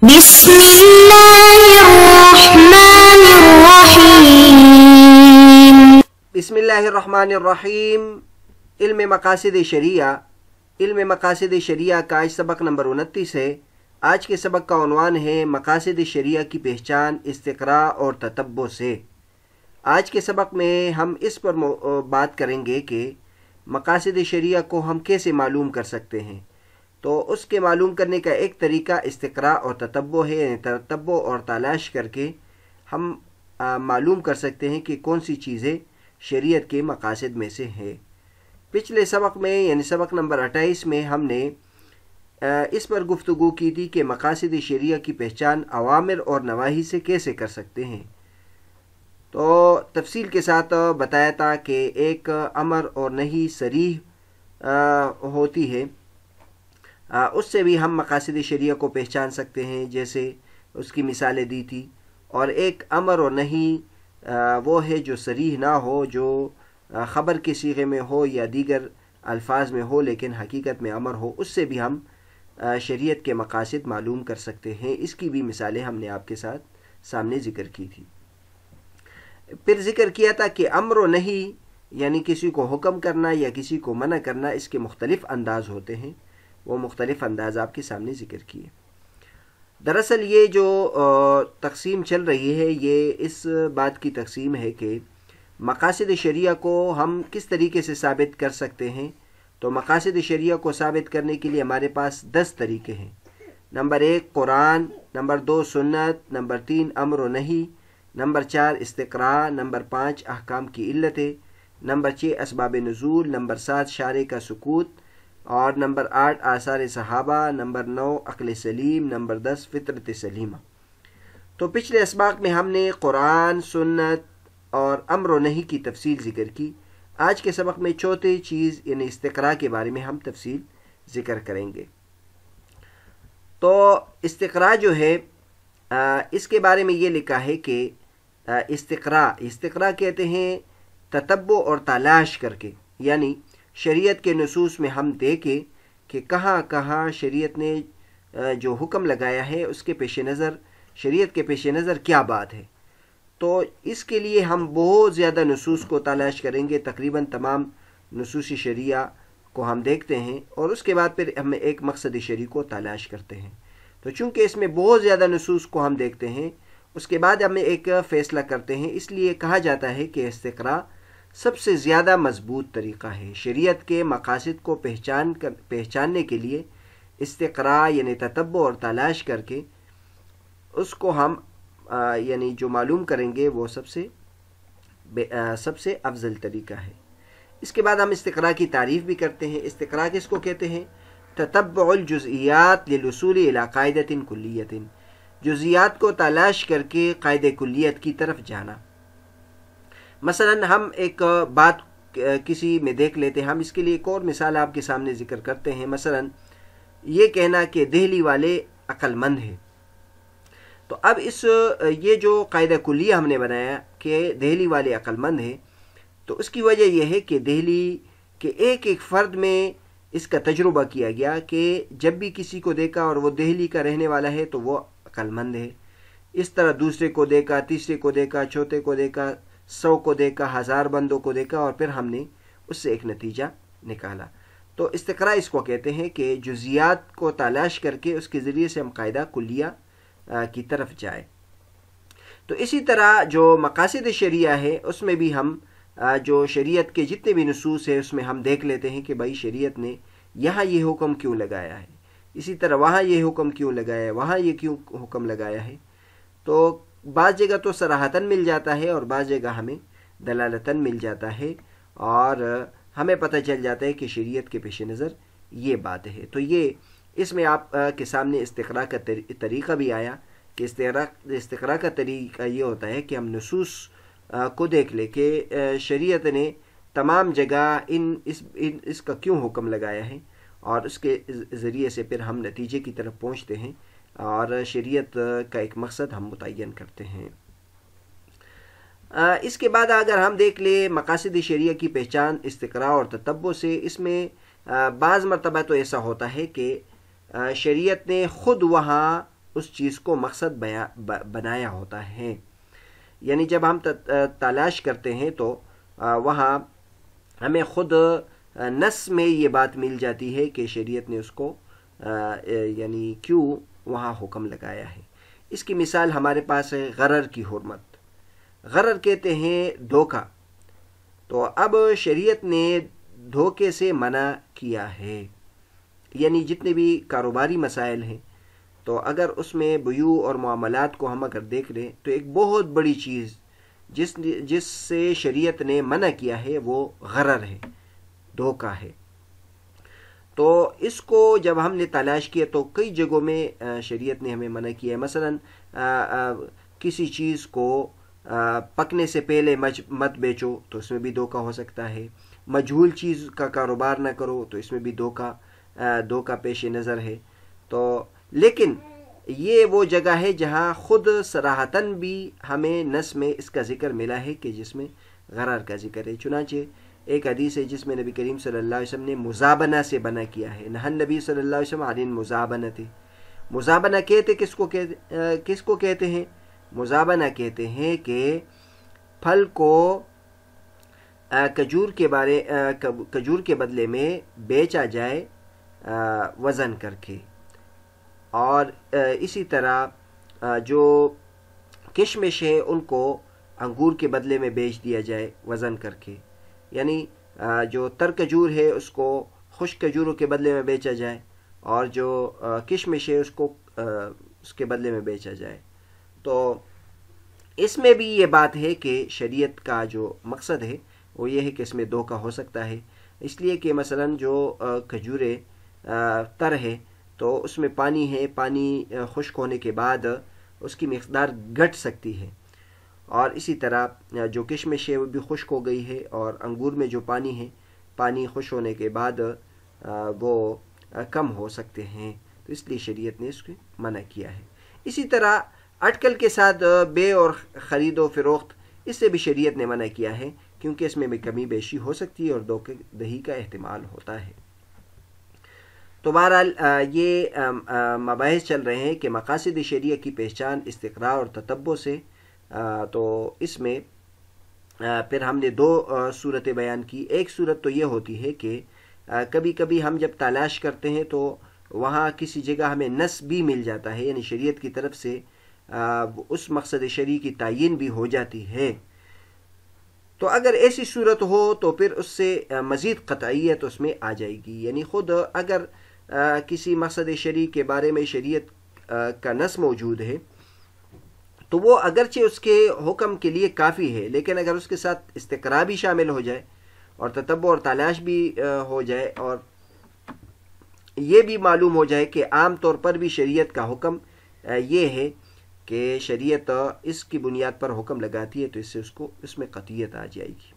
بسم اللہ الرحمن الرحیم۔ بسم اللہ الرحمن الرحیم۔ علم مقاصد شریعہ کا آج سبق نمبر 29 ہے۔ آج کے سبق کا عنوان ہے مقاصد شریعہ کی پہچان استقراء اور تتبع سے۔ آج کے سبق میں ہم اس پر بات کریں گے کہ مقاصد شریعہ کو ہم کیسے معلوم کر سکتے ہیں۔ تو اس کے معلوم کرنے کا ایک طریقہ استقراء اور تتبع ہے، یعنی تتبع اور تلاش کر کے ہم معلوم کر سکتے ہیں کہ کون سی چیزیں شریعت کے مقاصد میں سے ہے۔ پچھلے سبق میں یعنی سبق نمبر 28 میں ہم نے اس پر گفتگو کی تھی کہ مقاصد شریعہ کی پہچان اوامر اور نواہی سے کیسے کر سکتے ہیں۔ تو تفصیل کے ساتھ بتایا تھا کہ ایک امر اور نہی صریح ہوتی ہے، اس سے بھی ہم مقاصد شریعہ کو پہچان سکتے ہیں، جیسے اس کی مثالیں دی تھی۔ اور ایک امر اور نہی وہ ہے جو صریح نہ ہو، جو خبر کے صیغے میں ہو یا دیگر الفاظ میں ہو لیکن حقیقت میں امر ہو، اس سے بھی ہم شریعت کے مقاصد معلوم کر سکتے ہیں۔ اس کی بھی مثالیں ہم نے آپ کے ساتھ سامنے ذکر کی تھی۔ پھر ذکر کیا تھا کہ امر و نہی یعنی کسی کو حکم کرنا یا کسی کو منع کرنا، اس کے مختلف انداز ہوتے ہیں، وہ مختلف انداز آپ کے سامنے ذکر کیے۔ دراصل یہ جو تقسیم چل رہی ہے یہ اس بات کی تقسیم ہے کہ مقاصد شریعہ کو ہم کس طریقے سے ثابت کر سکتے ہیں۔ تو مقاصد شریعہ کو ثابت کرنے کے لیے ہمارے پاس 10 طریقے ہیں۔ نمبر 1 قرآن، نمبر 2 سنت، نمبر 3 امر و نہی، نمبر 4 استقراء، نمبر 5 احکام کی علتیں، نمبر 6 اسباب نزول، نمبر 7 شارع کا سکوت، اور نمبر 8 آثار صحابہ، نمبر 9 عقل سلیم، نمبر 10 فطرت سلیمہ۔ تو پچھلے اسباق میں ہم نے قرآن، سنت اور امر و نہی کی تفصیل ذکر کی۔ آج کے سبق میں چوتھی چیز یعنی استقراء کے بارے میں ہم تفصیل ذکر کریں گے۔ تو استقراء جو ہے اس کے بارے میں یہ لکھا ہے کہ استقراء کہتے ہیں تتبع اور تلاش کر کے، یعنی شریعت کے نصوص میں ہم دیکھیں کہ کہاں کہاں شریعت نے جو حکم لگایا ہے اس کے پیش نظر، شریعت کے پیش نظر کیا بات ہے۔ تو اس کے لیے ہم بہت زیادہ نصوص کو تلاش کریں گے، تقریباً تمام نصوص شریعہ کو ہم دیکھتے ہیں اور اس کے بعد پھر ہم ایک مقصد شریع کو تلاش کرتے ہیں۔ تو چونکہ اس میں بہت زیادہ نصوص کو ہم دیکھتے ہیں، اس کے بعد ہم ایک فیصلہ کرتے ہیں، اس لیے کہا جاتا ہے کہ استقراء سب سے زیادہ مضبوط طریقہ ہے۔ شریعت کے مقاصد کو پہچاننے کے لیے استقراء یعنی تتبع اور تلاش کر کے اس کو ہم یعنی جو معلوم کریں گے وہ سب سے افضل طریقہ ہے۔ اس کے بعد ہم استقراء کی تعریف بھی کرتے ہیں۔ استقراء کس کو کہتے ہیں؟ تتبع الجزئیات للوصول الی قاعدۃ کلیۃ، جزئیات کو تلاش کر کے قاعدہ کلیت کی طرف جانا۔ مثلا ہم ایک بات کسی میں دیکھ لیتے ہیں، ہم اس کے لیے ایک اور مثال آپ کے سامنے ذکر کرتے ہیں۔ مثلا یہ کہنا کہ دہلی والے عقل مند ہیں۔ تو اب یہ جو قاعدہ کلیہ ہم نے بنایا کہ دہلی والے عقل مند ہیں، تو اس کی وجہ یہ ہے کہ دہلی کے ایک ایک فرد میں اس کا تجربہ کیا گیا کہ جب بھی کسی کو دیکھا اور وہ دہلی کا رہنے والا ہے تو وہ عقل مند ہے۔ اس طرح دوسرے کو دیکھا، تیسرے کو دیکھا، چوتھے کو دیکھا، 100 کو دیکھا، 1000 بندوں کو دیکھا، اور پھر ہم نے اس سے ایک نتیجہ نکالا۔ تو استقراء اس کو کہتے ہیں کہ جزئیات کو تلاش کر کے اس کے ذریعے سے ہم قاعدہ کلیہ کی طرف جائے۔ تو اسی طرح جو مقاصد شریعہ ہے اس میں بھی ہم جو شریعت کے جتنے بھی نصوص ہیں اس میں ہم دیکھ لیتے ہیں کہ بھائی شریعت نے یہاں یہ حکم کیوں لگایا ہے، اسی طرح وہاں یہ حکم کیوں لگایا ہے، وہاں یہ کیوں حکم لگایا ہے۔ تو بعض جگہ تو صراحتاً مل جاتا ہے اور بعض جگہ ہمیں دلالتاً مل جاتا ہے، اور ہمیں پتہ چل جاتا ہے کہ شریعت کے پیش نظر یہ بات ہے۔ تو یہ اس میں آپ کے سامنے استقراء کا طریقہ بھی آیا کہ استقراء کا طریقہ یہ ہوتا ہے کہ ہم نصوص کو دیکھ لیں کہ شریعت نے تمام جگہ اس کا کیوں حکم لگایا ہے، اور اس کے ذریعے سے پھر ہم نتیجے کی طرف پہنچتے ہیں اور شریعت کا ایک مقصد ہم متعین کرتے ہیں۔ اس کے بعد اگر ہم دیکھ لیں مقاصد شریعہ کی پہچان استقراء اور تتبع سے، اس میں بعض مرتبہ تو ایسا ہوتا ہے کہ شریعت نے خود وہاں اس چیز کو مقصد بنایا ہوتا ہے. یعنی جب ہم تلاش کرتے ہیں تو وہاں ہمیں خود نص میں یہ بات مل جاتی ہے کہ شریعت نے اس کو یعنی کیوں وہاں حکم لگایا ہے. اس کی مثال ہمارے پاس ہے غرر کی حرمت. غرر کہتے ہیں دھوکہ. تو اب شریعت نے دھوکے سے منع کیا ہے. یعنی جتنے بھی کاروباری مسائل ہیں تو اگر اس میں بیوع اور معاملات کو ہم اگر دیکھ لیں تو ایک بہت بڑی چیز جس سے شریعت نے منع کیا ہے وہ غرر ہے، دھوکہ ہے. تو اس کو جب ہم نے تلاش کیا تو کئی جگہوں میں شریعت نے ہمیں منع کیا ہے. مثلا کسی چیز کو پکنے سے پہلے مت بیچو تو اس میں بھی دھوکہ ہو سکتا ہے. مجہول چیز کا کاروبار نہ کرو تو اس میں بھی دھوکہ پیش نظر ہے. تو لیکن یہ وہ جگہ ہے جہاں خود صراحتاً بھی ہمیں نص میں اس کا ذکر ملا ہے کہ جس میں غرر کا ذکر ہے. چنانچہ ایک حدیث ہے جس میں نبی کریم صلی اللہ علیہ وسلم نے مزابنہ سے منع کیا ہے. نہن نبی صلی اللہ علیہ وسلم عن المزابنہ. مزابنہ کس کو کہتے ہیں؟ مزابنہ کہتے ہیں کہ پھل کو کھجور کے بدلے میں بیچا جائے وزن کر کے، اور اسی طرح جو کشمش ہے ان کو انگور کے بدلے میں بیچ دیا جائے وزن کر کے. یعنی جو تر کھجور ہے اس کو خشک کھجوروں کے بدلے میں بیچا جائے، اور جو کشمش ہے اس کو اس کے بدلے میں بیچا جائے. تو اس میں بھی یہ بات ہے کہ شریعت کا جو مقصد ہے وہ یہ ہے کہ اس میں دھوکہ ہو سکتا ہے. اس لیے کہ مثلا جو کھجوریں تر ہے تو اس میں پانی ہے، پانی خشک ہونے کے بعد اس کی مقدار گھٹ سکتی ہے، اور اسی طرح جو کشمش ہے وہ بھی خشک ہو گئی ہے، اور انگور میں جو پانی ہے پانی خشک ہونے کے بعد وہ کم ہو سکتے ہیں. تو اس لیے شریعت نے اس کو منع کیا ہے. اسی طرح اٹکل کے ساتھ بے اور خرید و فروخت، اس سے بھی شریعت نے منع کیا ہے کیونکہ اس میں بھی کمی بیشی ہو سکتی ہے اور دھوکہ دہی کا احتمال ہوتا ہے. تو بہرحال یہ مباحث چل رہے ہیں کہ مقاصد شریعہ کی پہچان استقراء اور تتبع سے. تو اس میں پھر ہم نے دو صورتیں بیان کی. ایک صورت تو یہ ہوتی ہے کہ کبھی کبھی ہم جب تلاش کرتے ہیں تو وہاں کسی جگہ ہمیں نص بھی مل جاتا ہے، یعنی شریعت کی طرف سے اس مقصد شرعی کی تعین بھی ہو جاتی ہے. تو اگر ایسی صورت ہو تو پھر اس سے مزید قطعیت اس میں آ جائے گی. یعنی خود اگر کسی مقصد شرعی کے بارے میں شریعت کا نص موجود ہے تو وہ اگرچہ اس کے حکم کے لیے کافی ہے، لیکن اگر اس کے ساتھ استقراء بھی شامل ہو جائے اور تتبع اور تلاش بھی ہو جائے، اور یہ بھی معلوم ہو جائے کہ عام طور پر بھی شریعت کا حکم یہ ہے کہ شریعت اس کی بنیاد پر حکم لگاتی ہے، تو اس سے اس میں قطعیت آ جائے گی.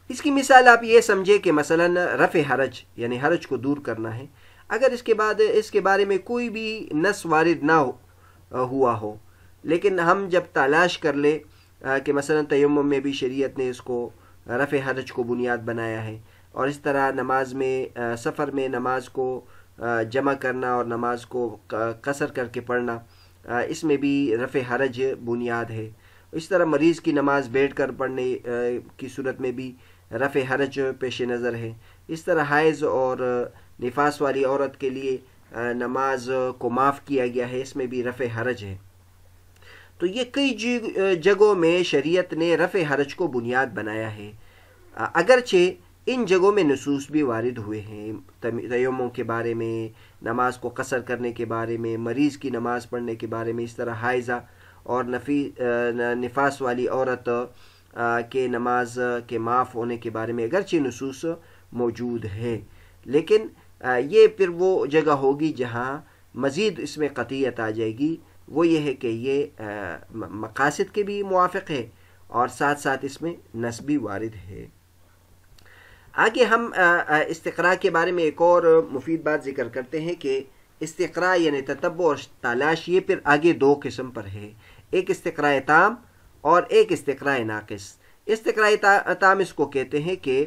اس کی مثال آپ یہ سمجھے کہ مثلا رفع حرج، یعنی حرج کو دور کرنا ہے. اگر اس کے بارے میں کوئی بھی نص وارد نہ ہوا ہو، لیکن ہم جب تلاش کر لیں کہ مثلا تیمم میں بھی شریعت نے اس کو رفع حرج کو بنیاد بنایا ہے، اور اس طرح نماز میں سفر میں نماز کو جمع کرنا اور نماز کو قصر کر کے پڑھنا، اس میں بھی رفع حرج بنیاد ہے. اس طرح مریض کی نماز بیٹھ کر پڑھنے کی صورت میں بھی رفع حرج پیش نظر ہے. اس طرح حائض اور نفاس والی عورت کے لیے نماز کو معاف کیا گیا ہے، اس میں بھی رفع حرج ہے. تو یہ کئی جگہوں میں شریعت نے رفع حرج کو بنیاد بنایا ہے، اگرچہ ان جگہوں میں نصوص بھی وارد ہوئے ہیں تیمم کے بارے میں، نماز کو قصر کرنے کے بارے میں، مریض کی نماز پڑھنے کے بارے میں. اس طرح حائضہ اور نفاس والی عورت کے نماز کے معاف ہونے کے بارے میں اگرچہ نصوص موجود ہے، لیکن یہ پھر وہ جگہ ہوگی جہاں مزید اس میں قطعیت آ جائے گی. وہ یہ ہے کہ یہ مقاصد کے بھی موافق ہے اور ساتھ ساتھ اس میں نص بھی وارد ہے. آگے ہم استقراء کے بارے میں ایک اور مفید بات ذکر کرتے ہیں کہ استقراء یعنی تتبع اور تلاش یہ پھر آگے دو قسم پر ہے، ایک استقراء تام اور ایک استقراء ناقص. استقراء تام اس کو کہتے ہیں کہ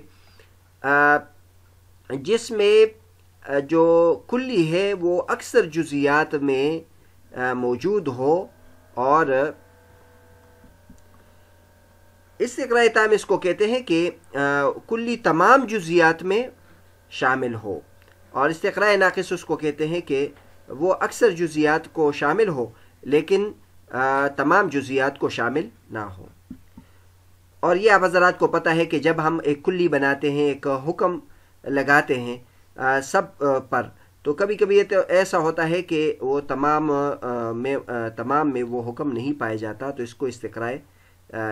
جس میں جو کلی ہے وہ اکثر جزیات میں موجود ہو اور استقراء تام اس کو کہتے ہیں کہ کلی تمام جزیات میں شامل ہو، اور استقراء ناقص اس کو کہتے ہیں کہ وہ اکثر جزیات کو شامل ہو لیکن تمام جزیات کو شامل نہ ہو۔ اور یہ آپ حضرات کو پتہ ہے کہ جب ہم ایک کلی بناتے ہیں، ایک حکم لگاتے ہیں سب پر، تو کبھی کبھی یہ ایسا ہوتا ہے کہ وہ تمام میں وہ حکم نہیں پایا جاتا، تو اس کو استقراء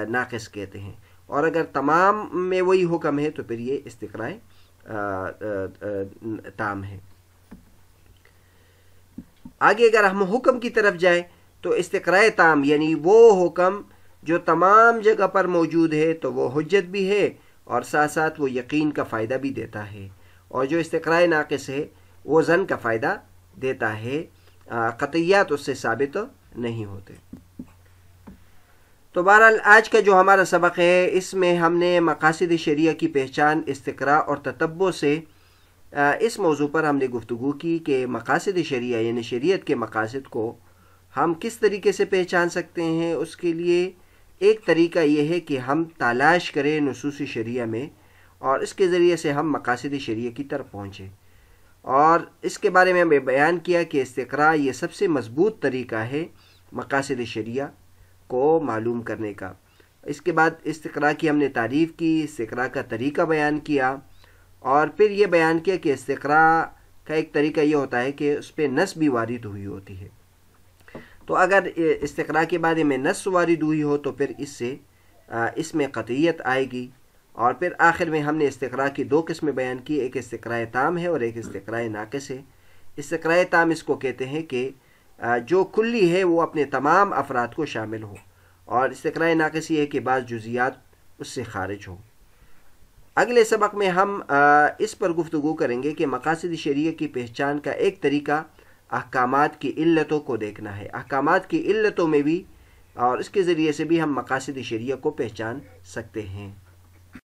ناقص کہتے ہیں، اور اگر تمام میں وہی حکم ہے تو پھر یہ استقراء تام ہے۔ آگے اگر ہم حکم کی طرف جائیں تو استقراء تام یعنی وہ حکم جو تمام جگہ پر موجود ہے تو وہ حجت بھی ہے اور ساتھ ساتھ وہ یقین کا فائدہ بھی دیتا ہے، اور جو استقراء ناقص ہے وہ ظن کا فائدہ دیتا ہے، قطعیات اس سے ثابت نہیں ہوتے۔ تو بہرحال آج کا جو ہمارا سبق ہے اس میں ہم نے مقاصد شریعہ کی پہچان استقراء اور تتبع سے اس موضوع پر ہم نے گفتگو کی کہ مقاصد شریعہ یعنی شریعت کے مقاصد کو ہم کس طریقے سے پہچان سکتے ہیں۔ اس کے لیے ایک طریقہ یہ ہے کہ ہم تلاش کریں نصوص شریعہ میں اور اس کے ذریعے سے ہم مقاصد شریعہ کی طرف پہنچیں، اور اس کے بارے میں ہمیں بیان کیا کہ استقراء یہ سب سے مضبوط طریقہ ہے مقاصد شریعہ کو معلوم کرنے کا۔ اس کے بعد استقراء کی ہم نے تعریف کی، استقراء کا طریقہ بیان کیا، اور پھر یہ بیان کیا کہ استقراء کا ایک طریقہ یہ ہوتا ہے کہ اس پہ نص بھی وارد ہوئی ہوتی ہے، تو اگر استقراء کے بعد میں نص وارد ہوئی ہو تو پھر اس میں قطعیت آئے گی۔ اور پھر آخر میں ہم نے استقراء کی دو قسمیں بیان کی، ایک استقراء تام ہے اور ایک استقراء ناقص ہے۔ استقراء تام اس کو کہتے ہیں کہ جو کلی ہے وہ اپنے تمام افراد کو شامل ہو، اور استقراء ناقص یہ ہے کہ بعض جزیات اس سے خارج ہو۔ اگلے سبق میں ہم اس پر گفتگو کریں گے کہ مقاصد شریعہ کی پہچان کا ایک طریقہ احکامات کی علتوں کو دیکھنا ہے، احکامات کی علتوں میں بھی اور اس کے ذریعے سے بھی ہم مقاصد شریعہ کو پہچان سکتے ہیں۔